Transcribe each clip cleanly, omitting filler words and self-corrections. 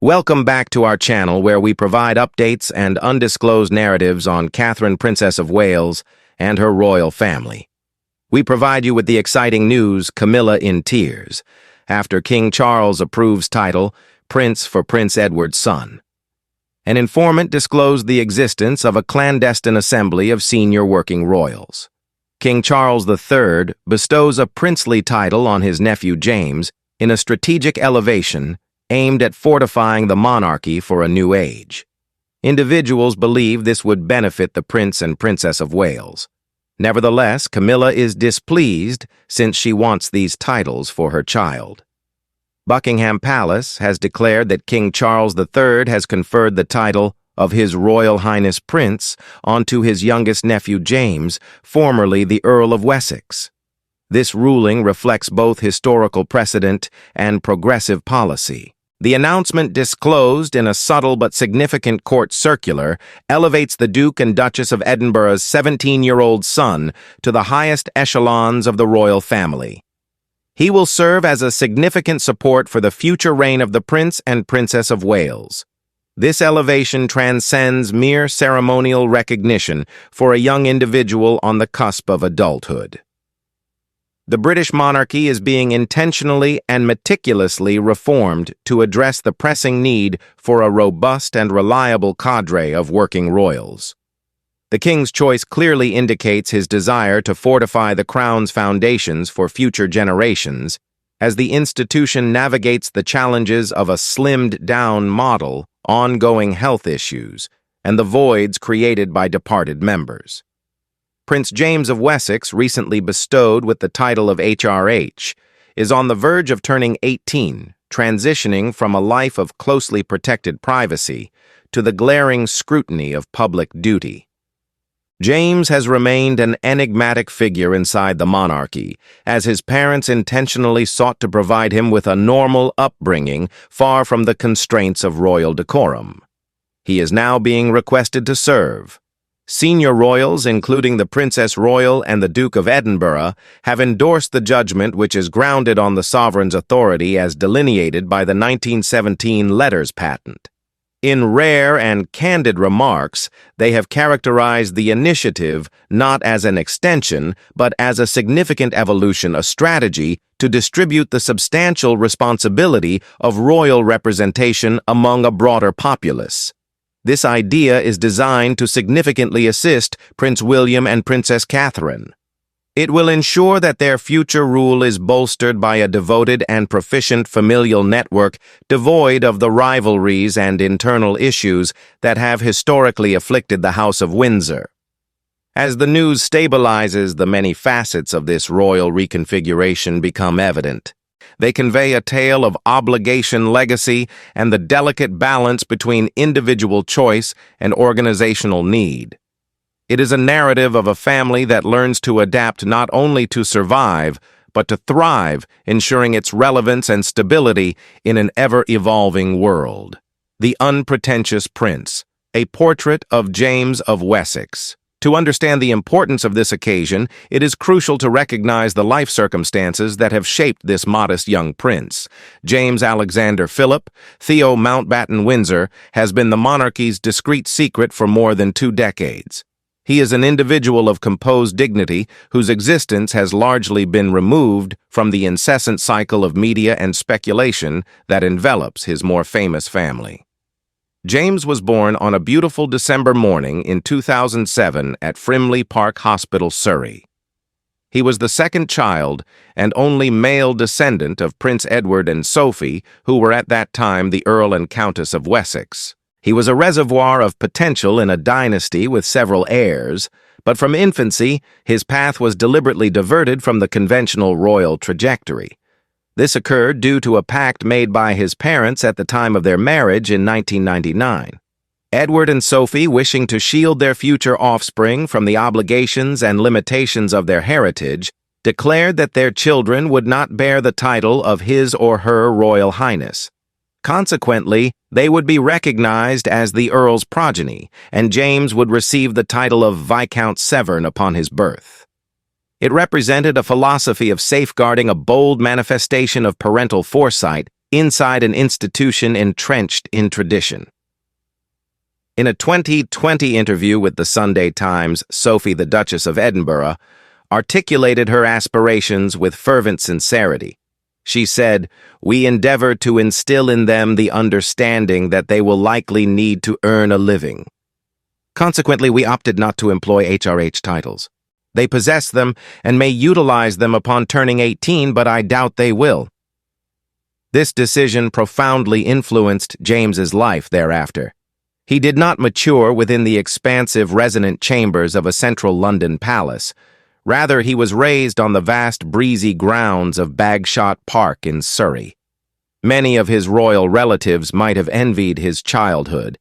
Welcome back to our channel where we provide updates and undisclosed narratives on Catherine, Princess of Wales, and her royal family. We provide you with the exciting news, Camilla in tears, after King Charles approves title, Prince for Prince Edward's son. An informant disclosed the existence of a clandestine assembly of senior working royals. King Charles III bestows a princely title on his nephew James in a strategic elevation aimed at fortifying the monarchy for a new age. Individuals believe this would benefit the Prince and Princess of Wales. Nevertheless, Camilla is displeased since she wants these titles for her child. Buckingham Palace has declared that King Charles III has conferred the title of His Royal Highness Prince onto his youngest nephew James, formerly the Earl of Wessex. This ruling reflects both historical precedent and progressive policy. The announcement, disclosed in a subtle but significant court circular, elevates the Duke and Duchess of Edinburgh's 17-year-old son to the highest echelons of the royal family. He will serve as a significant support for the future reign of the Prince and Princess of Wales. This elevation transcends mere ceremonial recognition for a young individual on the cusp of adulthood. The British monarchy is being intentionally and meticulously reformed to address the pressing need for a robust and reliable cadre of working royals. The King's choice clearly indicates his desire to fortify the Crown's foundations for future generations as the institution navigates the challenges of a slimmed-down model, ongoing health issues, and the voids created by departed members. Prince James of Wessex, recently bestowed with the title of HRH, is on the verge of turning 18, transitioning from a life of closely protected privacy to the glaring scrutiny of public duty. James has remained an enigmatic figure inside the monarchy, as his parents intentionally sought to provide him with a normal upbringing far from the constraints of royal decorum. He is now being requested to serve. Senior royals, including the Princess Royal and the Duke of Edinburgh, have endorsed the judgment, which is grounded on the sovereign's authority as delineated by the 1917 Letters Patent. In rare and candid remarks, they have characterized the initiative not as an extension, but as a significant evolution, a strategy to distribute the substantial responsibility of royal representation among a broader populace. This idea is designed to significantly assist Prince William and Princess Catherine. It will ensure that their future rule is bolstered by a devoted and proficient familial network devoid of the rivalries and internal issues that have historically afflicted the House of Windsor. As the news stabilizes, the many facets of this royal reconfiguration become evident. They convey a tale of obligation, legacy, and the delicate balance between individual choice and organizational need. It is a narrative of a family that learns to adapt not only to survive, but to thrive, ensuring its relevance and stability in an ever-evolving world. The Unpretentious Prince, a portrait of James of Wessex. To understand the importance of this occasion, it is crucial to recognize the life circumstances that have shaped this modest young prince. James Alexander Philip, Theo Mountbatten Windsor, has been the monarchy's discreet secret for more than 2 decades. He is an individual of composed dignity whose existence has largely been removed from the incessant cycle of media and speculation that envelops his more famous family. James was born on a beautiful December morning in 2007 at Frimley Park Hospital, Surrey. He was the second child and only male descendant of Prince Edward and Sophie, who were at that time the Earl and Countess of Wessex. He was a reservoir of potential in a dynasty with several heirs, but from infancy, his path was deliberately diverted from the conventional royal trajectory. This occurred due to a pact made by his parents at the time of their marriage in 1999. Edward and Sophie, wishing to shield their future offspring from the obligations and limitations of their heritage, declared that their children would not bear the title of His or Her Royal Highness. Consequently, they would be recognized as the Earl's progeny, and James would receive the title of Viscount Severn upon his birth. It represented a philosophy of safeguarding, a bold manifestation of parental foresight inside an institution entrenched in tradition. In a 2020 interview with the Sunday Times, Sophie, the Duchess of Edinburgh, articulated her aspirations with fervent sincerity. She said, "We endeavor to instill in them the understanding that they will likely need to earn a living. Consequently, we opted not to employ HRH titles. They possess them and may utilize them upon turning 18, but I doubt they will." This decision profoundly influenced James's life thereafter. He did not mature within the expansive resonant chambers of a central London palace. Rather, he was raised on the vast breezy grounds of Bagshot Park in Surrey. Many of his royal relatives might have envied his childhood.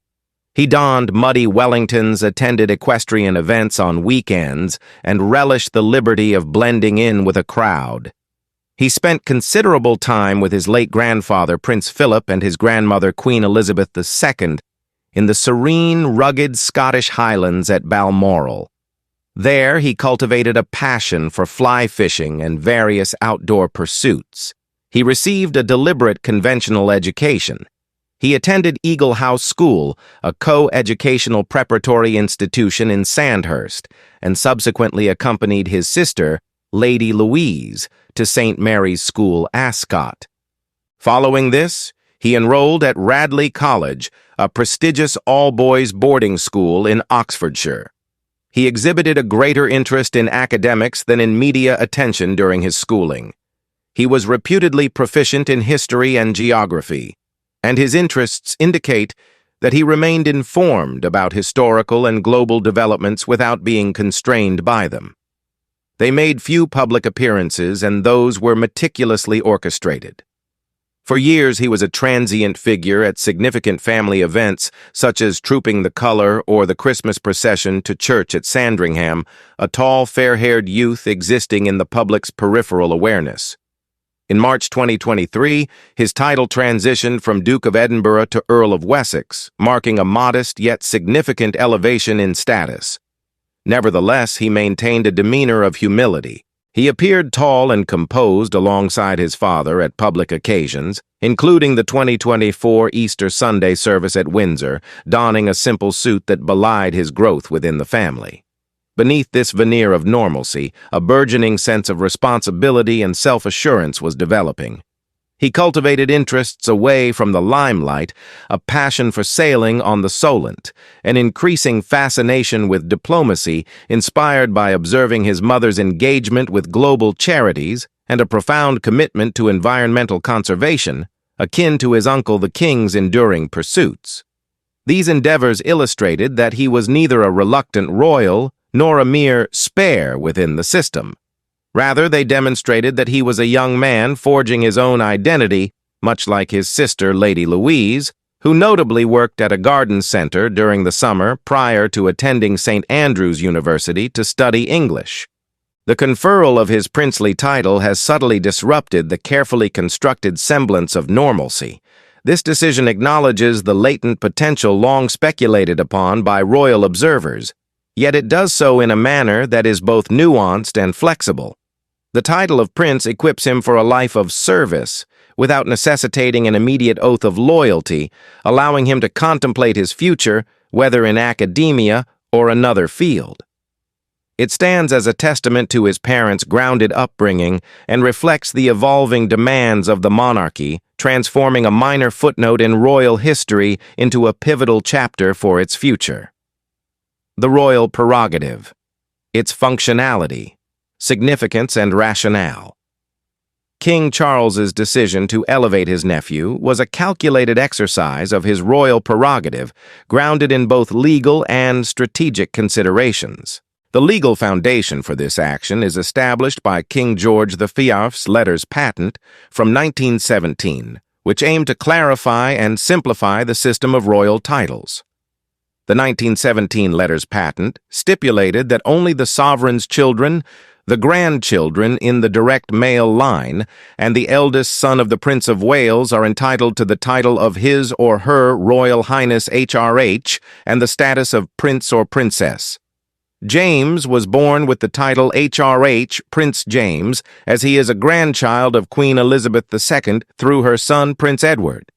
He donned muddy Wellingtons, attended equestrian events on weekends, and relished the liberty of blending in with a crowd. He spent considerable time with his late grandfather, Prince Philip, and his grandmother, Queen Elizabeth II, in the serene, rugged Scottish Highlands at Balmoral. There, he cultivated a passion for fly fishing and various outdoor pursuits. He received a deliberate conventional education. He attended Eagle House School, a co-educational preparatory institution in Sandhurst, and subsequently accompanied his sister, Lady Louise, to St. Mary's School, Ascot. Following this, he enrolled at Radley College, a prestigious all-boys boarding school in Oxfordshire. He exhibited a greater interest in academics than in media attention during his schooling. He was reputedly proficient in history and geography, and his interests indicate that he remained informed about historical and global developments without being constrained by them. They made few public appearances, and those were meticulously orchestrated. For years, he was a transient figure at significant family events, such as Trooping the Color or the Christmas procession to church at Sandringham, a tall, fair-haired youth existing in the public's peripheral awareness. In March 2023, his title transitioned from Duke of Edinburgh to Earl of Wessex, marking a modest yet significant elevation in status. Nevertheless, he maintained a demeanor of humility. He appeared tall and composed alongside his father at public occasions, including the 2024 Easter Sunday service at Windsor, donning a simple suit that belied his growth within the family. Beneath this veneer of normalcy, a burgeoning sense of responsibility and self-assurance was developing. He cultivated interests away from the limelight, a passion for sailing on the Solent, an increasing fascination with diplomacy inspired by observing his mother's engagement with global charities, and a profound commitment to environmental conservation, akin to his uncle the King's enduring pursuits. These endeavors illustrated that he was neither a reluctant royal nor a mere spare within the system. Rather, they demonstrated that he was a young man forging his own identity, much like his sister, Lady Louise, who notably worked at a garden center during the summer prior to attending St. Andrews University to study English. The conferral of his princely title has subtly disrupted the carefully constructed semblance of normalcy. This decision acknowledges the latent potential long speculated upon by royal observers, yet it does so in a manner that is both nuanced and flexible. The title of prince equips him for a life of service, without necessitating an immediate oath of loyalty, allowing him to contemplate his future, whether in academia or another field. It stands as a testament to his parents' grounded upbringing and reflects the evolving demands of the monarchy, transforming a minor footnote in royal history into a pivotal chapter for its future. The royal prerogative, its functionality, significance, and rationale. King Charles's decision to elevate his nephew was a calculated exercise of his royal prerogative, grounded in both legal and strategic considerations. The legal foundation for this action is established by King George V's Letters Patent from 1917, which aimed to clarify and simplify the system of royal titles. The 1917 Letters Patent stipulated that only the sovereign's children, the grandchildren in the direct male line, and the eldest son of the Prince of Wales are entitled to the title of His or Her Royal Highness HRH and the status of Prince or Princess. James was born with the title HRH, Prince James, as he is a grandchild of Queen Elizabeth II through her son Prince Edward.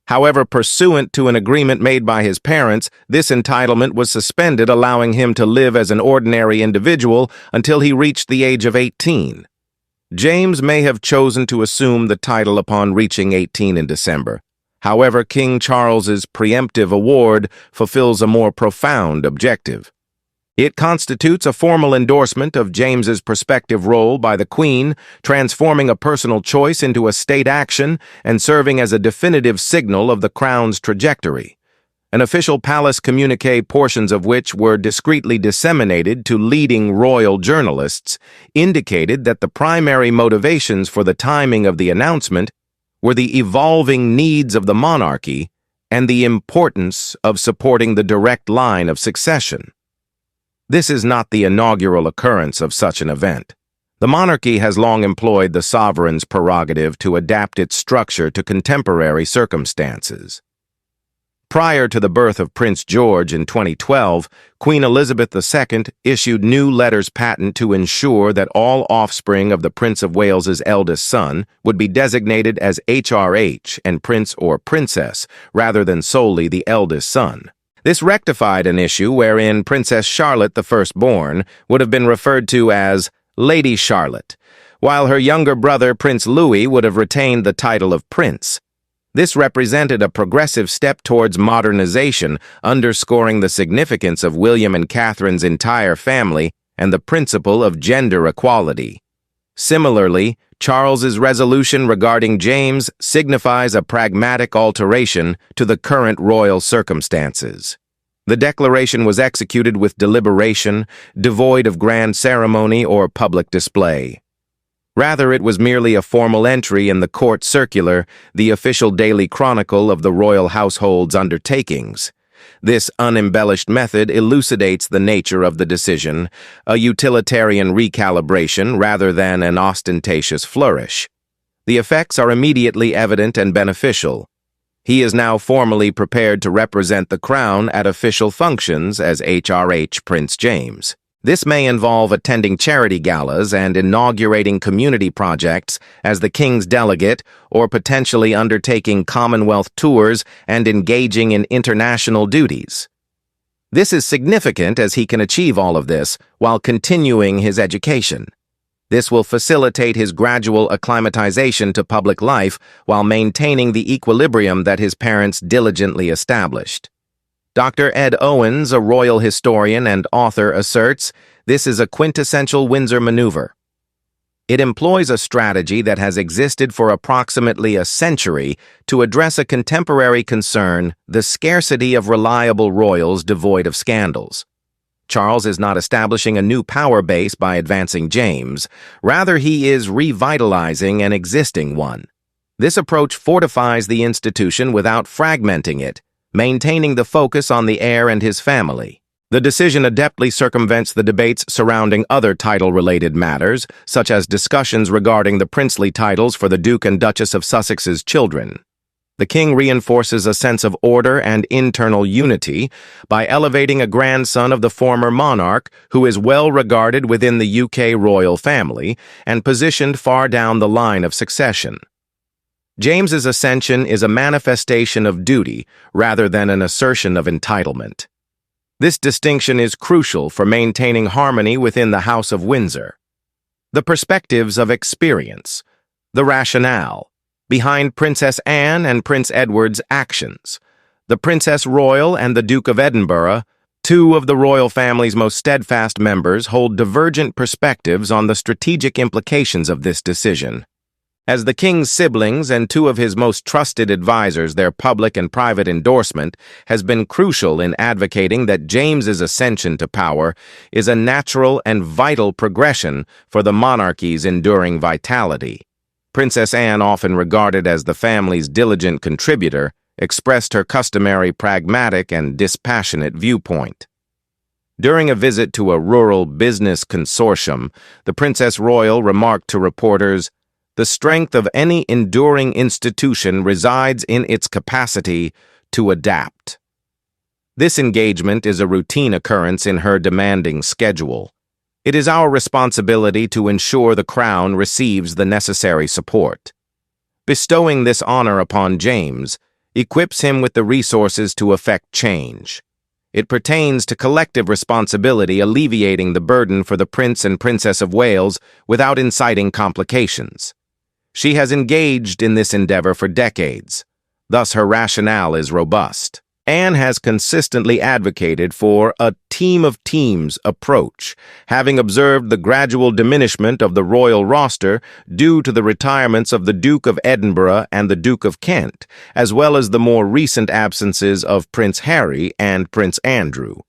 However, pursuant to an agreement made by his parents, this entitlement was suspended, allowing him to live as an ordinary individual until he reached the age of 18. James may have chosen to assume the title upon reaching 18 in December. However, King Charles's preemptive award fulfills a more profound objective. It constitutes a formal endorsement of James's prospective role by the Queen, transforming a personal choice into a state action and serving as a definitive signal of the Crown's trajectory. An official palace communique, portions of which were discreetly disseminated to leading royal journalists, indicated that the primary motivations for the timing of the announcement were the evolving needs of the monarchy and the importance of supporting the direct line of succession. This is not the inaugural occurrence of such an event. The monarchy has long employed the sovereign's prerogative to adapt its structure to contemporary circumstances. Prior to the birth of Prince George in 2012, Queen Elizabeth II issued new letters patent to ensure that all offspring of the Prince of Wales's eldest son would be designated as HRH and Prince or Princess, rather than solely the eldest son. This rectified an issue wherein Princess Charlotte, the firstborn, would have been referred to as Lady Charlotte, while her younger brother, Prince Louis, would have retained the title of Prince. This represented a progressive step towards modernization, underscoring the significance of William and Catherine's entire family and the principle of gender equality. Similarly, Charles's resolution regarding James signifies a pragmatic alteration to the current royal circumstances. The declaration was executed with deliberation, devoid of grand ceremony or public display. Rather, it was merely a formal entry in the court circular, the official daily chronicle of the royal household's undertakings. This unembellished method elucidates the nature of the decision, a utilitarian recalibration rather than an ostentatious flourish. The effects are immediately evident and beneficial. He is now formally prepared to represent the Crown at official functions as HRH Prince James. This may involve attending charity galas and inaugurating community projects as the King's delegate, or potentially undertaking Commonwealth tours and engaging in international duties. This is significant as he can achieve all of this while continuing his education. This will facilitate his gradual acclimatization to public life while maintaining the equilibrium that his parents diligently established. Dr. Ed Owens, a royal historian and author, asserts this is a quintessential Windsor maneuver. It employs a strategy that has existed for approximately a century to address a contemporary concern, the scarcity of reliable royals devoid of scandals. Charles is not establishing a new power base by advancing James. Rather, he is revitalizing an existing one. This approach fortifies the institution without fragmenting it, maintaining the focus on the heir and his family. The decision adeptly circumvents the debates surrounding other title-related matters, such as discussions regarding the princely titles for the Duke and Duchess of Sussex's children. The king reinforces a sense of order and internal unity by elevating a grandson of the former monarch who is well regarded within the UK royal family and positioned far down the line of succession. James's ascension is a manifestation of duty rather than an assertion of entitlement. This distinction is crucial for maintaining harmony within the House of Windsor. The perspectives of experience, the rationale behind Princess Anne and Prince Edward's actions, the Princess Royal and the Duke of Edinburgh, two of the royal family's most steadfast members, hold divergent perspectives on the strategic implications of this decision. As the king's siblings and two of his most trusted advisors, their public and private endorsement has been crucial in advocating that James's ascension to power is a natural and vital progression for the monarchy's enduring vitality. Princess Anne, often regarded as the family's diligent contributor, expressed her customary pragmatic and dispassionate viewpoint. During a visit to a rural business consortium, the Princess Royal remarked to reporters, "The strength of any enduring institution resides in its capacity to adapt." This engagement is a routine occurrence in her demanding schedule. It is our responsibility to ensure the Crown receives the necessary support. Bestowing this honor upon James equips him with the resources to effect change. It pertains to collective responsibility, alleviating the burden for the Prince and Princess of Wales without inciting complications. She has engaged in this endeavor for decades, thus her rationale is robust. Anne has consistently advocated for a team of teams approach, having observed the gradual diminishment of the royal roster due to the retirements of the Duke of Edinburgh and the Duke of Kent, as well as the more recent absences of Prince Harry and Prince Andrew.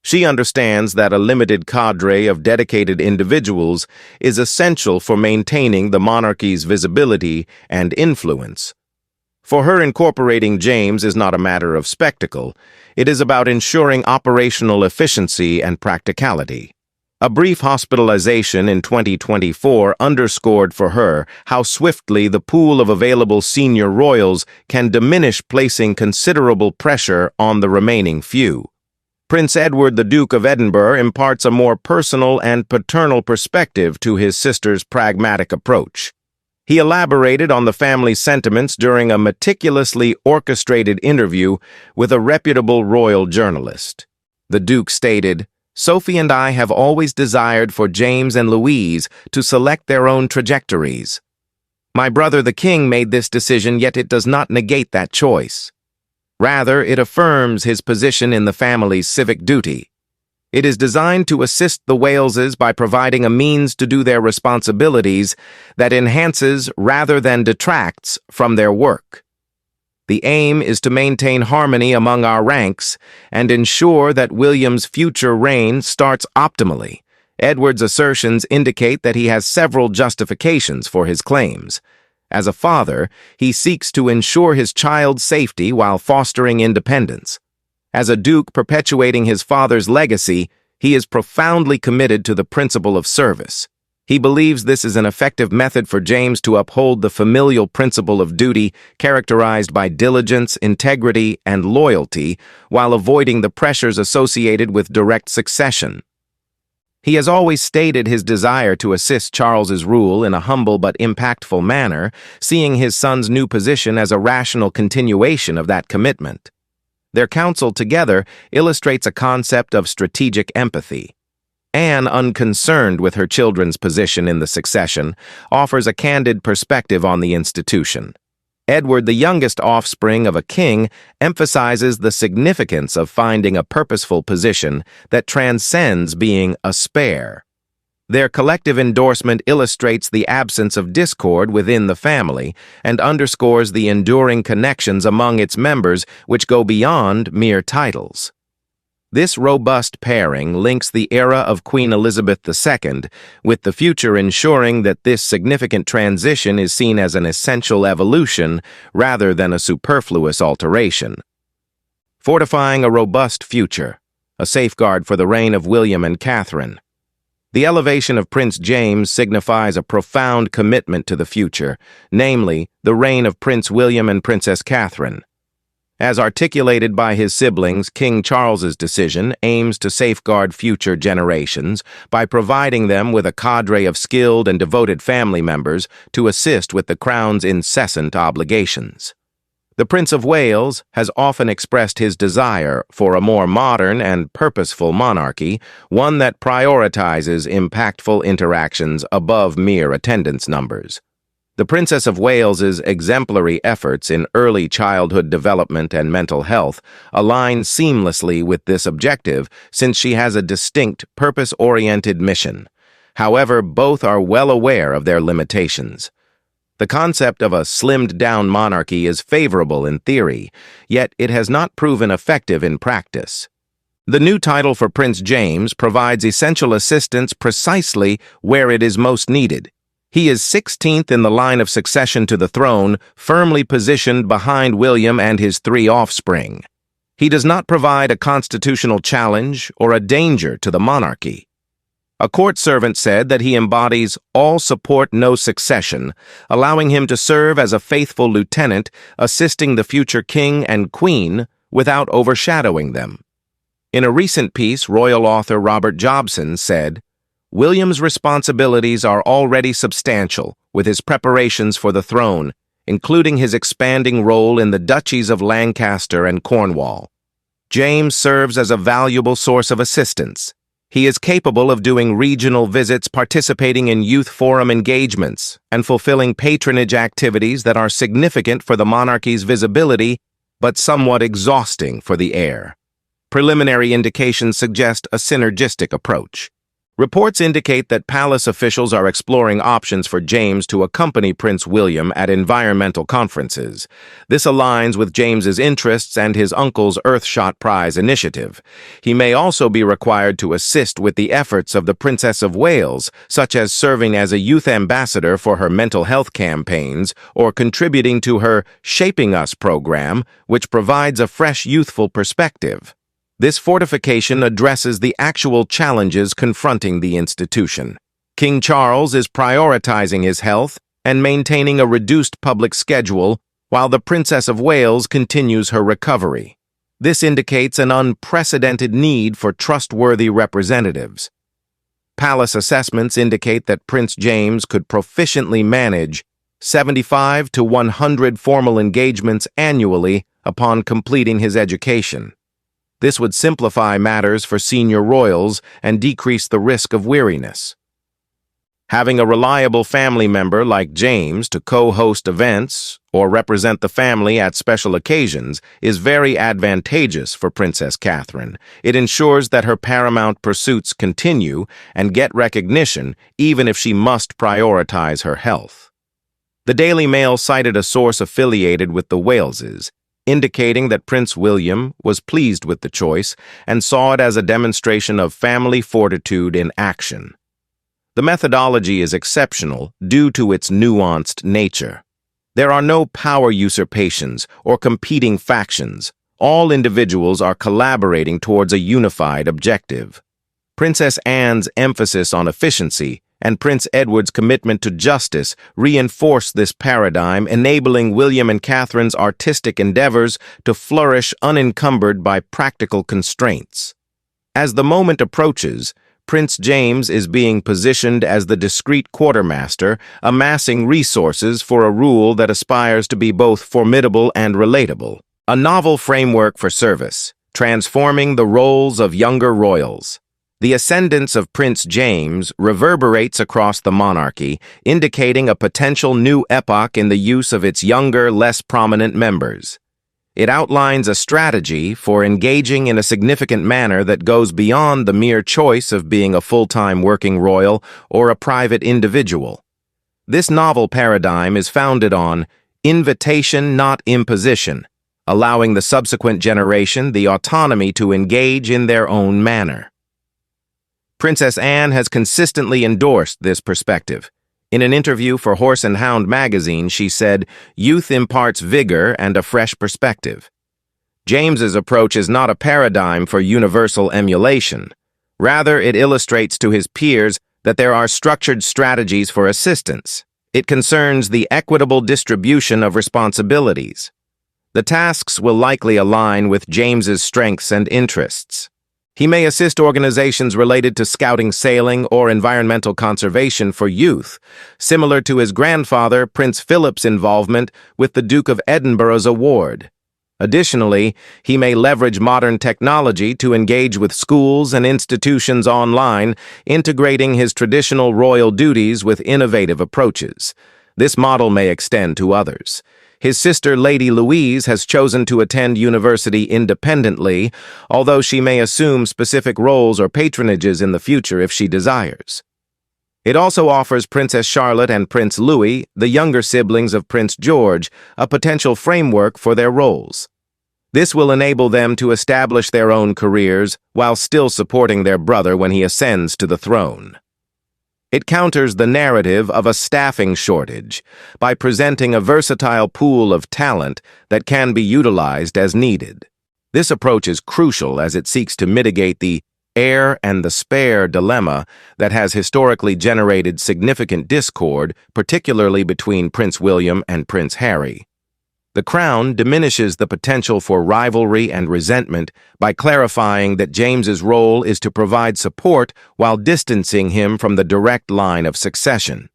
She understands that a limited cadre of dedicated individuals is essential for maintaining the monarchy's visibility and influence. For her, incorporating James is not a matter of spectacle. It is about ensuring operational efficiency and practicality. A brief hospitalization in 2024 underscored for her how swiftly the pool of available senior royals can diminish, placing considerable pressure on the remaining few. Prince Edward, the Duke of Edinburgh, imparts a more personal and paternal perspective to his sister's pragmatic approach. He elaborated on the family's sentiments during a meticulously orchestrated interview with a reputable royal journalist. The Duke stated, "Sophie and I have always desired for James and Louise to select their own trajectories. My brother the King made this decision, yet it does not negate that choice. Rather, it affirms his position in the family's civic duty. It is designed to assist the Waleses by providing a means to do their responsibilities that enhances rather than detracts from their work. The aim is to maintain harmony among our ranks and ensure that William's future reign starts optimally." Edward's assertions indicate that he has several justifications for his claims. As a father, he seeks to ensure his child's safety while fostering independence. As a duke perpetuating his father's legacy, he is profoundly committed to the principle of service. He believes this is an effective method for James to uphold the familial principle of duty, characterized by diligence, integrity, and loyalty, while avoiding the pressures associated with direct succession. He has always stated his desire to assist Charles's rule in a humble but impactful manner, seeing his son's new position as a rational continuation of that commitment. Their counsel together illustrates a concept of strategic empathy. Anne, unconcerned with her children's position in the succession, offers a candid perspective on the institution. Edward, the youngest offspring of a king, emphasizes the significance of finding a purposeful position that transcends being a spare. Their collective endorsement illustrates the absence of discord within the family and underscores the enduring connections among its members which go beyond mere titles. This robust pairing links the era of Queen Elizabeth II with the future, ensuring that this significant transition is seen as an essential evolution rather than a superfluous alteration. Fortifying a robust future, a safeguard for the reign of William and Catherine. The elevation of Prince James signifies a profound commitment to the future, namely, the reign of Prince William and Princess Catherine. As articulated by his siblings, King Charles's decision aims to safeguard future generations by providing them with a cadre of skilled and devoted family members to assist with the Crown's incessant obligations. The Prince of Wales has often expressed his desire for a more modern and purposeful monarchy, one that prioritizes impactful interactions above mere attendance numbers. The Princess of Wales's exemplary efforts in early childhood development and mental health align seamlessly with this objective, since she has a distinct, purpose-oriented mission. However, both are well aware of their limitations. The concept of a slimmed-down monarchy is favorable in theory, yet it has not proven effective in practice. The new title for Prince James provides essential assistance precisely where it is most needed. He is 16th in the line of succession to the throne, firmly positioned behind William and his three offspring. He does not provide a constitutional challenge or a danger to the monarchy. A court servant said that he embodies all support, no succession, allowing him to serve as a faithful lieutenant, assisting the future king and queen without overshadowing them. In a recent piece, royal author Robert Jobson said, "William's responsibilities are already substantial with his preparations for the throne, including his expanding role in the duchies of Lancaster and Cornwall. James serves as a valuable source of assistance. He is capable of doing regional visits, participating in youth forum engagements, and fulfilling patronage activities that are significant for the monarchy's visibility, but somewhat exhausting for the heir. Preliminary indications suggest a synergistic approach. Reports indicate that palace officials are exploring options for James to accompany Prince William at environmental conferences. This aligns with James's interests and his uncle's Earthshot Prize initiative. He may also be required to assist with the efforts of the Princess of Wales, such as serving as a youth ambassador for her mental health campaigns or contributing to her Shaping Us program, which provides a fresh youthful perspective. This fortification addresses the actual challenges confronting the institution. King Charles is prioritizing his health and maintaining a reduced public schedule, while the Princess of Wales continues her recovery. This indicates an unprecedented need for trustworthy representatives. Palace assessments indicate that Prince James could proficiently manage 75 to 100 formal engagements annually upon completing his education. This would simplify matters for senior royals and decrease the risk of weariness. Having a reliable family member like James to co-host events or represent the family at special occasions is very advantageous for Princess Catherine. It ensures that her paramount pursuits continue and get recognition even if she must prioritize her health. The Daily Mail cited a source affiliated with the Waleses, indicating that Prince William was pleased with the choice and saw it as a demonstration of family fortitude in action. The methodology is exceptional due to its nuanced nature. There are no power usurpations or competing factions. All individuals are collaborating towards a unified objective. Princess Anne's emphasis on efficiency and Prince Edward's commitment to justice reinforce this paradigm, enabling William and Catherine's artistic endeavors to flourish unencumbered by practical constraints. As the moment approaches, Prince James is being positioned as the discreet quartermaster, amassing resources for a rule that aspires to be both formidable and relatable. A novel framework for service, transforming the roles of younger royals. The ascendance of Prince James reverberates across the monarchy, indicating a potential new epoch in the use of its younger, less prominent members. It outlines a strategy for engaging in a significant manner that goes beyond the mere choice of being a full-time working royal or a private individual. This novel paradigm is founded on invitation, not imposition, allowing the subsequent generation the autonomy to engage in their own manner. Princess Anne has consistently endorsed this perspective. In an interview for Horse and Hound magazine, she said, "Youth imparts vigor and a fresh perspective." James's approach is not a paradigm for universal emulation. Rather, it illustrates to his peers that there are structured strategies for assistance. It concerns the equitable distribution of responsibilities. The tasks will likely align with James's strengths and interests. He may assist organizations related to scouting, sailing, or environmental conservation for youth, similar to his grandfather, Prince Philip's involvement with the Duke of Edinburgh's award. Additionally, he may leverage modern technology to engage with schools and institutions online, integrating his traditional royal duties with innovative approaches. This model may extend to others. His sister, Lady Louise, has chosen to attend university independently, although she may assume specific roles or patronages in the future if she desires. It also offers Princess Charlotte and Prince Louis, the younger siblings of Prince George, a potential framework for their roles. This will enable them to establish their own careers while still supporting their brother when he ascends to the throne. It counters the narrative of a staffing shortage by presenting a versatile pool of talent that can be utilized as needed. This approach is crucial as it seeks to mitigate the heir and the spare dilemma that has historically generated significant discord, particularly between Prince William and Prince Harry. The Crown diminishes the potential for rivalry and resentment by clarifying that James's role is to provide support while distancing him from the direct line of succession.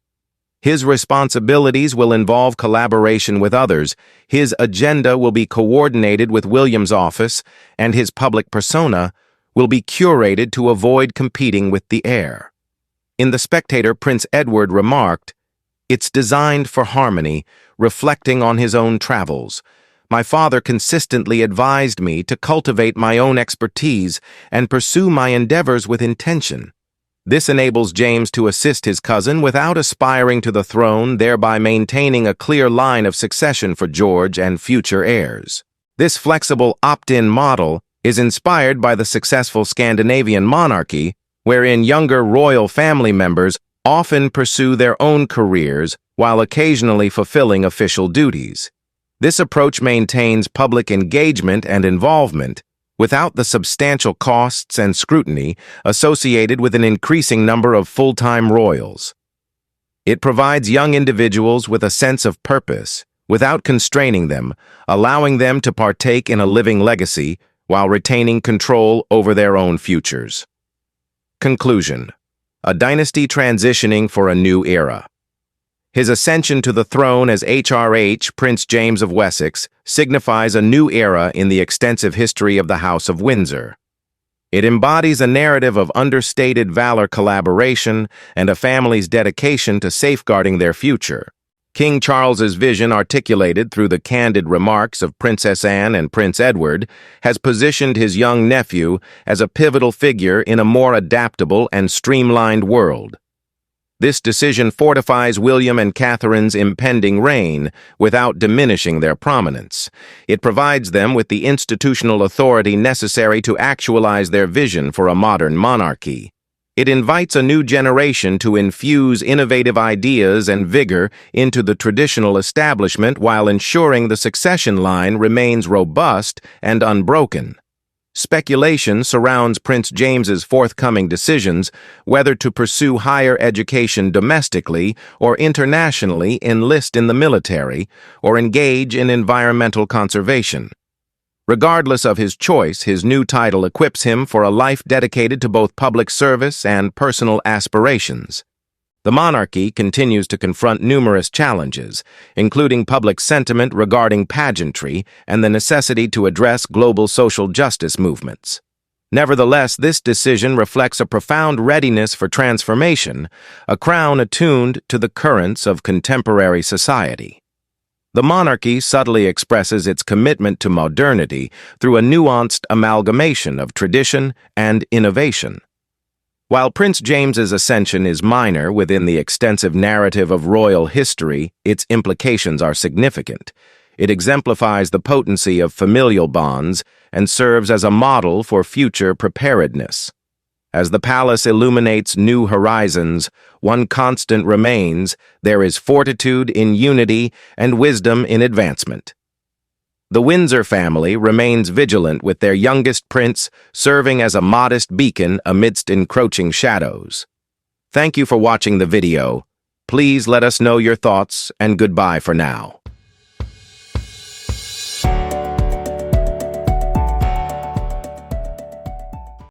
His responsibilities will involve collaboration with others, his agenda will be coordinated with William's office, and his public persona will be curated to avoid competing with the heir. In The Spectator, Prince Edward remarked, "It's designed for harmony, reflecting on his own travels. My father consistently advised me to cultivate my own expertise and pursue my endeavors with intention. This enables James to assist his cousin without aspiring to the throne, thereby maintaining a clear line of succession for George and future heirs." This flexible opt-in model is inspired by the successful Scandinavian monarchy, wherein younger royal family members often pursue their own careers while occasionally fulfilling official duties. This approach maintains public engagement and involvement without the substantial costs and scrutiny associated with an increasing number of full-time royals. It provides young individuals with a sense of purpose without constraining them, allowing them to partake in a living legacy while retaining control over their own futures. Conclusion: a dynasty transitioning for a new era. His ascension to the throne as HRH, Prince James of Wessex, signifies a new era in the extensive history of the House of Windsor. It embodies a narrative of understated valor, collaboration, and a family's dedication to safeguarding their future. King Charles's vision, articulated through the candid remarks of Princess Anne and Prince Edward, has positioned his young nephew as a pivotal figure in a more adaptable and streamlined world. This decision fortifies William and Catherine's impending reign without diminishing their prominence. It provides them with the institutional authority necessary to actualize their vision for a modern monarchy. It invites a new generation to infuse innovative ideas and vigor into the traditional establishment while ensuring the succession line remains robust and unbroken. Speculation surrounds Prince James's forthcoming decisions, whether to pursue higher education domestically or internationally, enlist in the military, or engage in environmental conservation. Regardless of his choice, his new title equips him for a life dedicated to both public service and personal aspirations. The monarchy continues to confront numerous challenges, including public sentiment regarding pageantry and the necessity to address global social justice movements. Nevertheless, this decision reflects a profound readiness for transformation, a crown attuned to the currents of contemporary society. The monarchy subtly expresses its commitment to modernity through a nuanced amalgamation of tradition and innovation. While Prince James's ascension is minor within the extensive narrative of royal history, its implications are significant. It exemplifies the potency of familial bonds and serves as a model for future preparedness. As the palace illuminates new horizons, one constant remains: there is fortitude in unity and wisdom in advancement. The Windsor family remains vigilant, with their youngest prince serving as a modest beacon amidst encroaching shadows. Thank you for watching the video. Please let us know your thoughts, and goodbye for now.